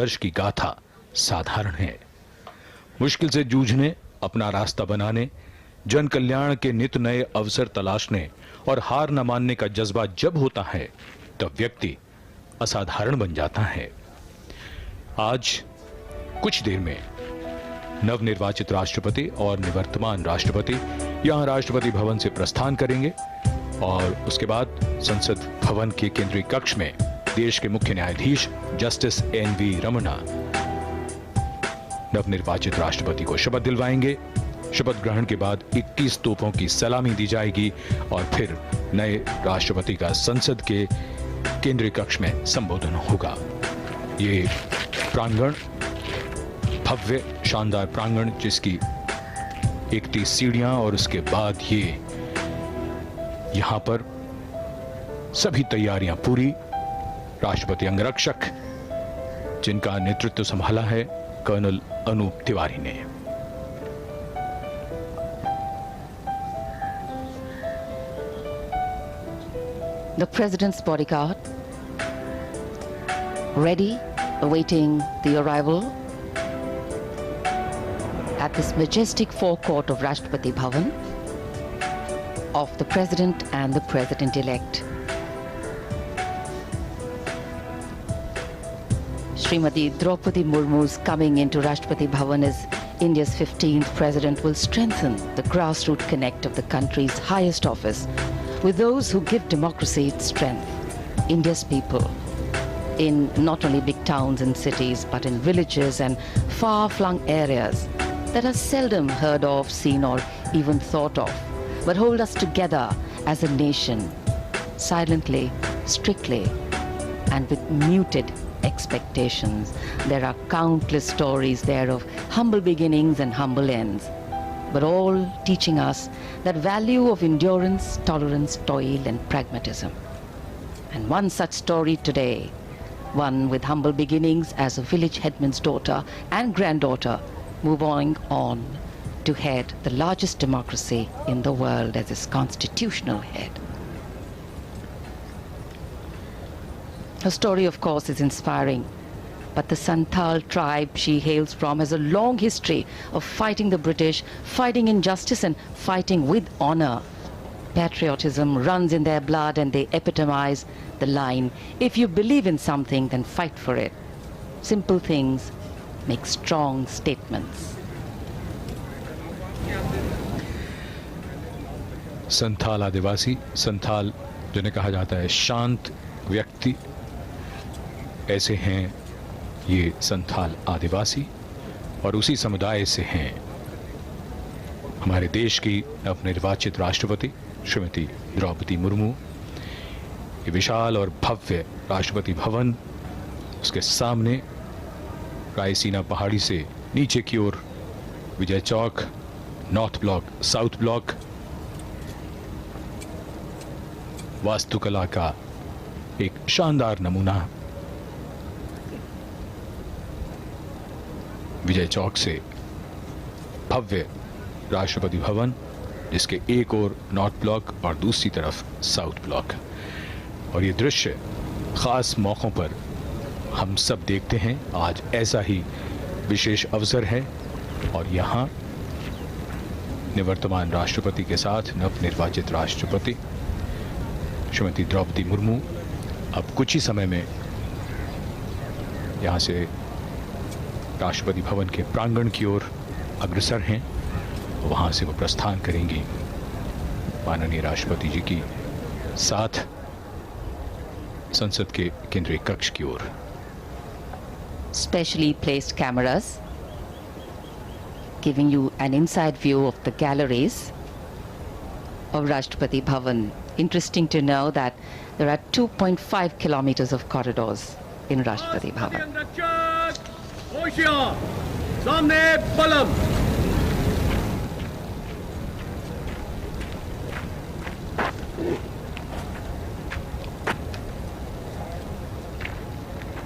संघर्ष की गाथा साधारण है। मुश्किल से जूझने, अपना रास्ता बनाने, जन कल्याण के नित नए अवसर तलाशने और हार न मानने का जज्बा जब होता है तब व्यक्ति असाधारण बन जाता है। आज कुछ देर में नवनिर्वाचित राष्ट्रपति और निवर्तमान राष्ट्रपति यहां राष्ट्रपति भवन से प्रस्थान करेंगे और उसके बाद संसद भवन के केंद्रीय कक्ष में देश के मुख्य न्यायाधीश जस्टिस एन.वी. रमन्ना नवनिर्वाचित राष्ट्रपति को शपथ दिलवाएंगे। शपथ ग्रहण के बाद 21 तोपों की सलामी दी जाएगी और फिर नए राष्ट्रपति का संसद के केंद्रीय कक्ष में संबोधन होगा। ये प्रांगण, भव्य शानदार प्रांगण, जिसकी 31 सीढ़ियां और उसके बाद ये यहां पर सभी तैयारियां पूरी। राष्ट्रपति अंगरक्षक जिनका नेतृत्व संभाला है कर्नल अनूप तिवारी ने। The President's bodyguard ready, awaiting the arrival at this majestic forecourt of Rashtrapati Bhavan of the President and the President-elect. Srimati Draupadi Murmu's coming into Rashtrapati Bhavan as India's 15th President will strengthen the grassroots connect of the country's highest office with those who give democracy its strength, India's people, in not only big towns and cities, but in villages and far-flung areas that are seldom heard of, seen or even thought of, but hold us together as a nation, silently, strictly, and with muted expectations. There are countless stories there of humble beginnings and humble ends, but all teaching us that value of endurance, tolerance, toil, and pragmatism. And one such story today, one with humble beginnings as a village headman's daughter and granddaughter, moving on to head the largest democracy in the world as its constitutional head. Her story, of course, is inspiring, but the Santhal tribe she hails from has a long history of fighting the British, fighting injustice and fighting with honor. Patriotism runs in their blood and they epitomize the line, if you believe in something, then fight for it. Simple things make strong statements. Santhal आदिवासी, संथाल जिन्हें कहा जाता है शांत व्यक्ति, ऐसे हैं ये संथाल आदिवासी और उसी समुदाय से हैं हमारे देश की नवनिर्वाचित राष्ट्रपति श्रीमती द्रौपदी मुर्मू। ये विशाल और भव्य राष्ट्रपति भवन, उसके सामने रायसीना पहाड़ी से नीचे की ओर Vijay Chowk, north block, south block, वास्तुकला का एक शानदार नमूना। विजय चौक से भव्य राष्ट्रपति भवन, जिसके एक ओर नॉर्थ ब्लॉक और दूसरी तरफ साउथ ब्लॉक। और ये दृश्य खास मौकों पर हम सब देखते हैं। आज ऐसा ही विशेष अवसर है और यहाँ निवर्तमान राष्ट्रपति के साथ नवनिर्वाचित राष्ट्रपति श्रीमती द्रौपदी मुर्मू अब कुछ ही समय में यहाँ से राष्ट्रपति भवन के प्रांगण की ओर अग्रसर हैं। वहाँ से वो प्रस्थान करेंगी माननीय राष्ट्रपति जी की साथ संसद के केंद्रीय कक्ष की ओर। Specially placed cameras giving you an inside view of the galleries of Rashtrapati Bhavan. Interesting to know that there are 2.5 kilometers of corridors in Rashtrapati Bhavan.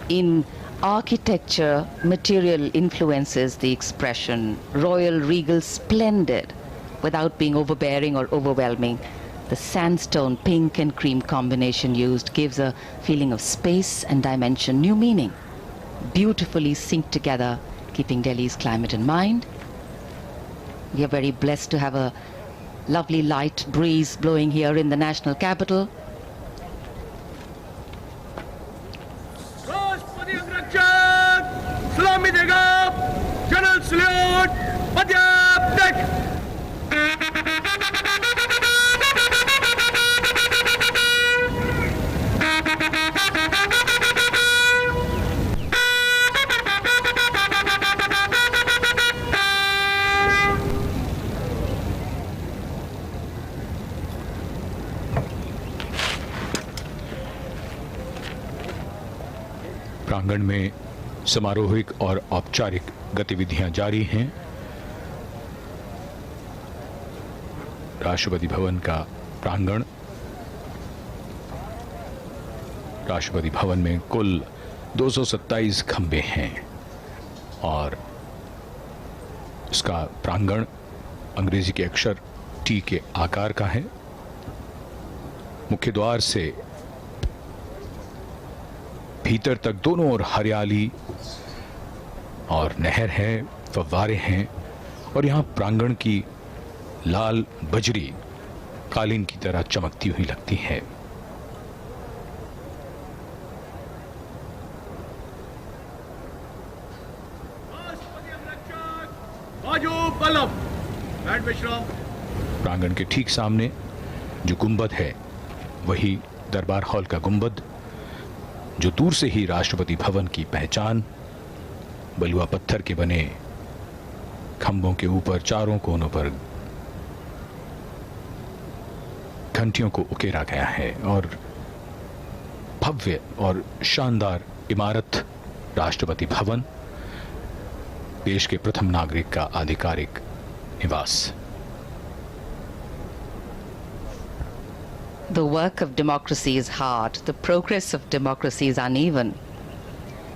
In architecture, material influences the expression royal, regal, splendid without being overbearing or overwhelming. The sandstone pink and cream combination used gives a feeling of space and dimension, new meaning. beautifully synced together, keeping Delhi's climate in mind. We are very blessed to have a lovely light breeze blowing here in the national capital. सलामी देगा general salute ModiAttendsTheSwearing। प्रांगण में समारोहिक और औपचारिक गतिविधियां जारी हैं। राष्ट्रपति भवन का प्रांगण, राष्ट्रपति भवन में कुल 227 खंबे हैं और इसका प्रांगण अंग्रेजी के अक्षर टी के आकार का है। मुख्य द्वार से भीतर तक दोनों ओर हरियाली और नहर है, फव्वारे हैं और यहां प्रांगण की लाल बजरी कालीन की तरह चमकती हुई लगती है। प्रांगण के ठीक सामने जो गुंबद है वही दरबार हॉल का गुंबद, जो दूर से ही राष्ट्रपति भवन की पहचान। बलुआ पत्थर के बने खंभों के ऊपर चारों कोनों पर घंटियों को उकेरा गया है और भव्य और शानदार इमारत राष्ट्रपति भवन, देश के प्रथम नागरिक का आधिकारिक निवास। The work of democracy is hard, the progress of democracy is uneven,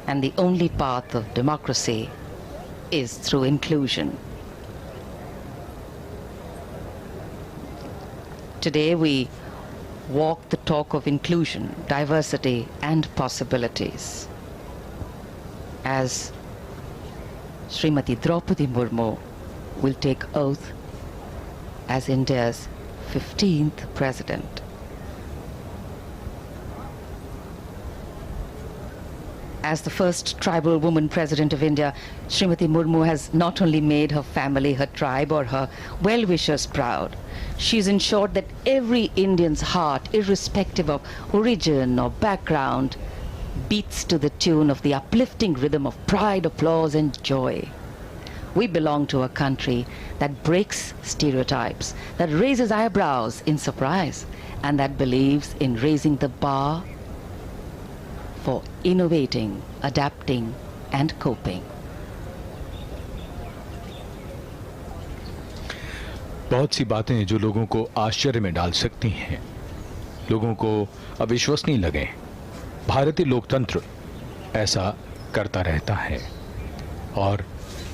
and the only path of democracy is through inclusion. Today we walk the talk of inclusion, diversity, and possibilities. As Srimati Draupadi Murmu will take oath as India's 15th President. As the first tribal woman president of India, Srimati Murmu has not only made her family, her tribe or her well-wishers proud, she's ensured that every Indian's heart, irrespective of origin or background, beats to the tune of the uplifting rhythm of pride, applause and joy. We belong to a country that breaks stereotypes, that raises eyebrows in surprise, and that believes in raising the bar for innovating, adapting and coping. बहुत सी बातें जो लोगों को आश्चर्य में डाल सकती हैं, लोगों को अविश्वसनीय लगे, भारतीय लोकतंत्र ऐसा करता रहता है और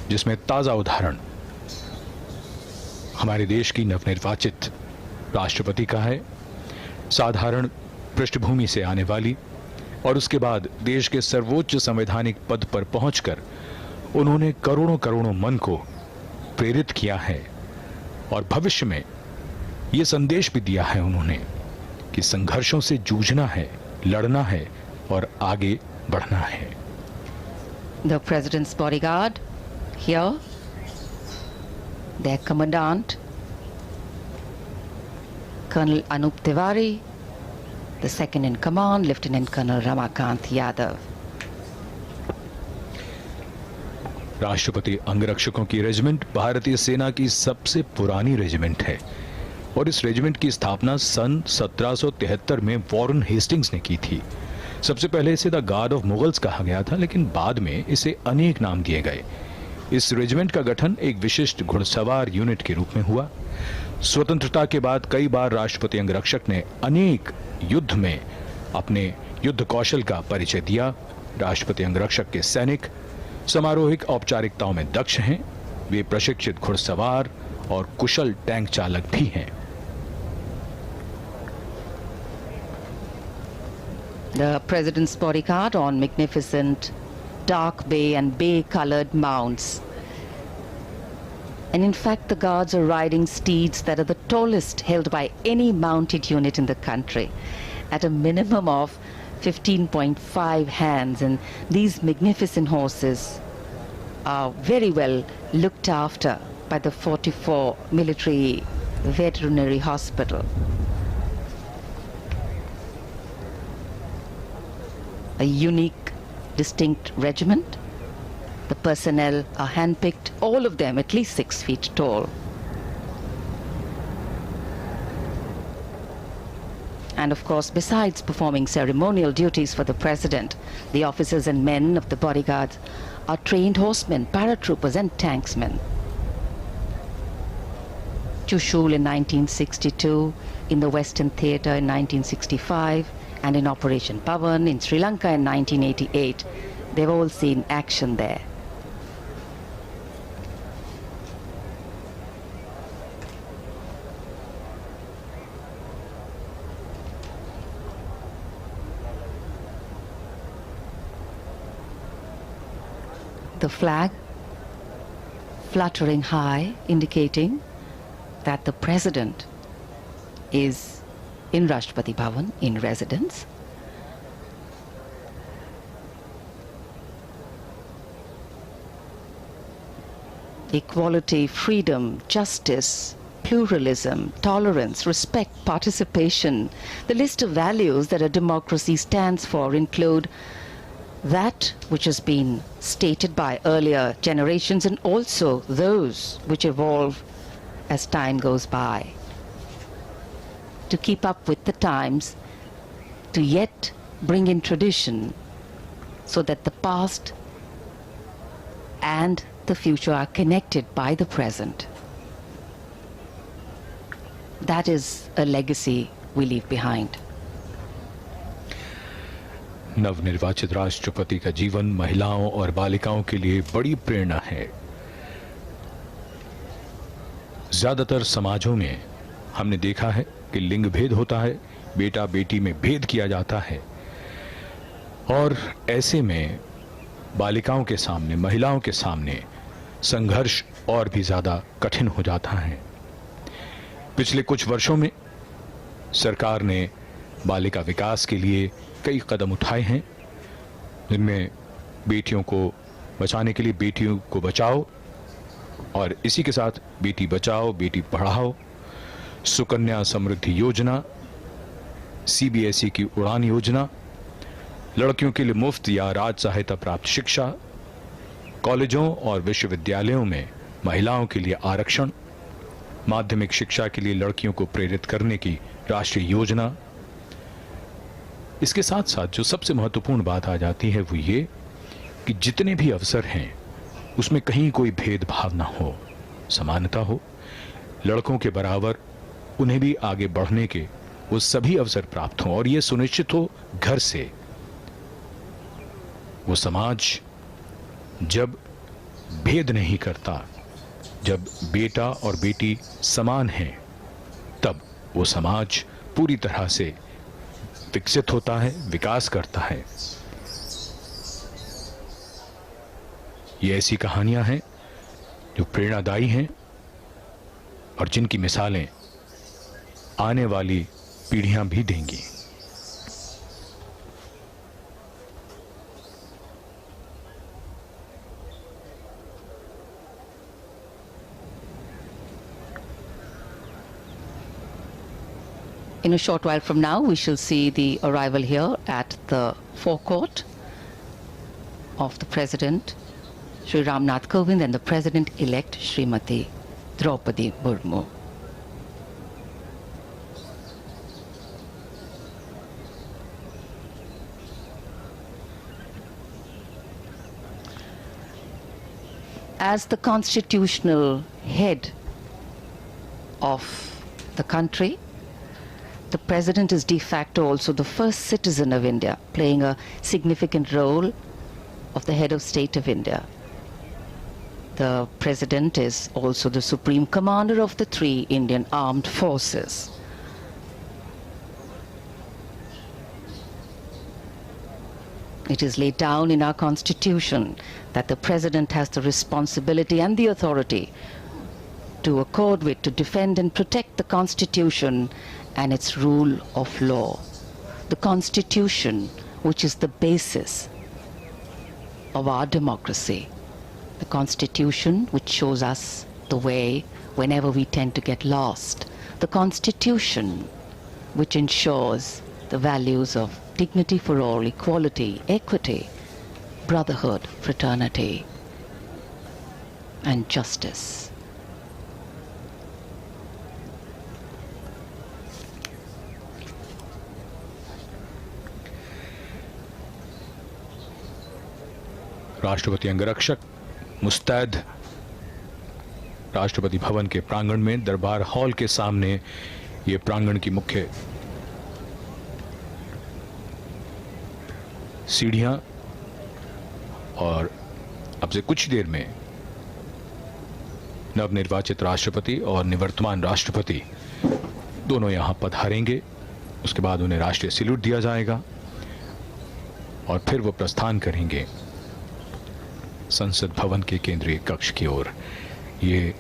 जिसमें ताजा उदाहरण हमारे देश की नवनिर्वाचित राष्ट्रपति का है, साधारण पृष्ठभूमि से आने वाली और उसके बाद देश के सर्वोच्च संवैधानिक पद पर पहुंचकर उन्होंने करोड़ों करोड़ों मन को प्रेरित किया है और भविष्य में यह संदेश भी दिया है उन्होंने कि संघर्षों से जूझना है, लड़ना है और आगे बढ़ना है। The President's bodyguard here, their commandant, Colonel Anup Tiwari, the second in command, Lieutenant Colonel Ramakant Yadav. राष्ट्रपति अंगरक्षकों की रेजिमेंट भारतीय सेना की सबसे पुरानी रेजिमेंट है और इस रेजिमेंट की स्थापना सन 1773 में वॉरेन हेस्टिंग्स ने की थी। सबसे पहले इसे द गार्ड ऑफ मुगल्स कहा गया था, लेकिन बाद में इसे अनेक नाम दिए गए। इस रेजिमेंट का गठन एक विशिष्ट घुड़सवार यूनिट के रूप में हुआ। स्वतंत्रता के बाद कई बार राष्ट्रपति अंगरक्षक ने अनेक युद्ध में अपने युद्ध कौशल का परिचय दिया। राष्ट्रपति अंगरक्षक के सैनिक समारोहिक औपचारिकताओं में दक्ष हैं, वे प्रशिक्षित घुड़सवार और कुशल टैंक चालक भी हैं। The President's bodyguard on magnificent dark bay and bay-colored mounts. And in fact, the guards are riding steeds that are the tallest held by any mounted unit in the country, at a minimum of 15.5 hands. And these magnificent horses are very well looked after by the 44 Military Veterinary Hospital. A unique, distinct regiment. The personnel are handpicked, all of them at least 6 feet tall. And of course, besides performing ceremonial duties for the president, the officers and men of the bodyguards are trained horsemen, paratroopers and tanksmen. Chushul in 1962, in the Western Theatre in 1965, and in Operation Pavan in Sri Lanka in 1988. They've all seen action there. The flag fluttering high, indicating that the president is in Rashtrapati Bhavan, in residence. Equality, freedom, justice, pluralism, tolerance, respect, participation. The list of values that a democracy stands for include that which has been stated by earlier generations and also those which evolve as time goes by. To keep up with the times, to yet bring in tradition so that the past and the future are connected by the present. That is a legacy we leave behind. नवनिर्वाचित राष्ट्रपति का जीवन महिलाओं और बालिकाओं के लिए बड़ी प्रेरणा है। ज्यादातर समाजों में हमने देखा है कि लिंग भेद होता है, बेटा बेटी में भेद किया जाता है और ऐसे में बालिकाओं के सामने, महिलाओं के सामने संघर्ष और भी ज्यादा कठिन हो जाता है। पिछले कुछ वर्षों में सरकार ने बालिका विकास के लिए कई कदम उठाए हैं, जिनमें बेटियों को बचाने के लिए बेटियों को बचाओ और इसी के साथ बेटी बचाओ बेटी पढ़ाओ, सुकन्या समृद्धि योजना, सीबीएसई की उड़ान योजना, लड़कियों के लिए मुफ्त या राज सहायता प्राप्त शिक्षा, कॉलेजों और विश्वविद्यालयों में महिलाओं के लिए आरक्षण, माध्यमिक शिक्षा के लिए लड़कियों को प्रेरित करने की राष्ट्रीय योजना। इसके साथ साथ जो सबसे महत्वपूर्ण बात आ जाती है वो ये कि जितने भी अवसर हैं उसमें कहीं कोई भेदभाव ना हो, समानता हो, लड़कों के बराबर उन्हें भी आगे बढ़ने के वो सभी अवसर प्राप्त हों और ये सुनिश्चित हो घर से। वो समाज जब भेद नहीं करता, जब बेटा और बेटी समान हैं, तब वो समाज पूरी तरह से विकसित होता है, विकास करता है। ये ऐसी कहानियां हैं जो प्रेरणादायी हैं और जिनकी मिसालें आने वाली पीढ़ियां भी देंगी। In a short while from now, we shall see the arrival here at the forecourt of the President, Shri Ramnath Kovind, and the President-elect, Srimati Draupadi Murmu. As the constitutional head of the country, the President is de facto also the first citizen of India, playing a significant role of the head of state of India. The President is also the supreme commander of the 3 Indian armed forces. It is laid down in our Constitution that the President has the responsibility and the authority to accord with, to defend and protect the Constitution and its rule of law. The Constitution, which is the basis of our democracy. The Constitution, which shows us the way whenever we tend to get lost. The Constitution, which ensures the values of dignity for all, equality, equity, brotherhood, fraternity, and justice. राष्ट्रपति अंगरक्षक मुस्तैद राष्ट्रपति भवन के प्रांगण में दरबार hall के सामने, ये प्रांगण की मुख्य सीढ़ियां, और अब से कुछ देर में नवनिर्वाचित राष्ट्रपति और निवर्तमान राष्ट्रपति दोनों यहां पधारेंगे। उसके बाद उन्हें राष्ट्रीय सैल्यूट दिया जाएगा और फिर वो प्रस्थान करेंगे संसद भवन के केंद्रीय कक्ष की ओर। ये